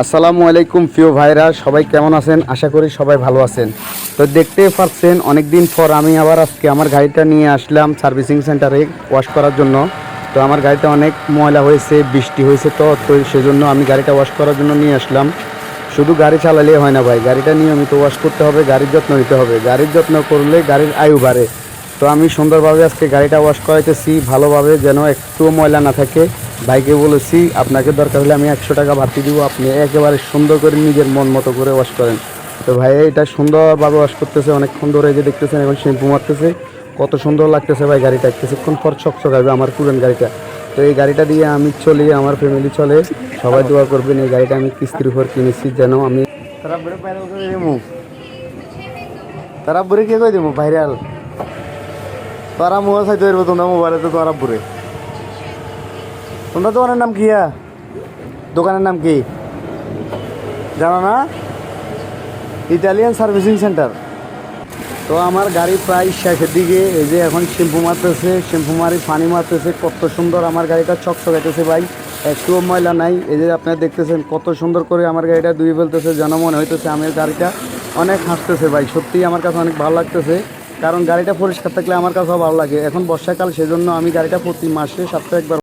আসসালামু আলাইকুম প্রিয় ভাইরা, সবাই কেমন আছেন? আশা করি সবাই ভালো আছেন। তো দেখতেই পাচ্ছেন অনেক দিন পর আমি আবার আজকে আমার গাড়িটা নিয়ে আসলাম সার্ভিসিং সেন্টারে ওয়াশ করার জন্য। তো আমার গাড়িটা অনেক ময়লা হয়েছে, বৃষ্টি হয়েছে, তো সেজন্য আমি গাড়িটা ওয়াশ করার জন্য নিয়ে আসলাম। শুধু গাড়ি চালালেই হয় না ভাই, গাড়িটা নিয়মিত ওয়াশ করতে হবে, গাড়ির যত্ন নিতে হবে। গাড়ির যত্ন করলে গাড়ির আয়ু বাড়ে। তো আমি সুন্দরভাবে আজকে গাড়িটা ওয়াশ করাইতেছি ভালোভাবে, যেন একটু ময়লা না থাকে। ভাইকে বলেছি আপনাকে দরকার হলে আমি 100 টাকা বাড়তি দিব, আপনি একেবারে সুন্দর করে নিজের মন মতো করে ওয়াশ করেন। তো ভাই এটা সুন্দরভাবে ওয়াশ করতেছে, অনেকক্ষণ ধরে এই যে দেখতেছেন এখন শ্যাম্পু মারতেছে, কত সুন্দর লাগতেছে ভাই গাড়িটা। কিছুক্ষণ পর চকচকাবে আমার পুরান গাড়িটা। তো এই গাড়িটা দিয়ে আমি চলি, আমার ফ্যামিলি চলে, সবাই দোয়া করবেন। এই গাড়িটা আমি কিস্তির উপর কিনেছি, যেন আমি তারা বলে ভাইরাল করে দেবো, তারা বলে কে করে দেবো ভাইরাল, তারা মোবাইল চাইতে পারবো তোমরা মোবাইলে, তো তারা বলে তোমরা দোকানের নাম কি? দোকানের নাম কি জানো না? Italian servicing centre. তো আমার গাড়ি প্রায় শেষের দিকে, এই যে এখন শ্যাম্পু মারতেছে, শ্যাম্পু মারি পানি মারতেছে, কত সুন্দর আমার গাড়িটা চকচকাইতেছে ভাই, একটুও ময়লা নাই। এই যে আপনারা দেখতেছেন কত সুন্দর করে আমার গাড়িটা ধুয়ে ফেলতেছে, যেন মনে হইতেছে আমার গাড়িটা অনেক হাসতেছে ভাই। সত্যিই আমার কাছে অনেক ভালো লাগতেছে, কারণ গাড়িটা পরিষ্কার থাকলে আমার কাছেও ভালো লাগে। এখন বর্ষাকাল, সেজন্য আমি গাড়িটা প্রতি মাসে সপ্তাহে একবার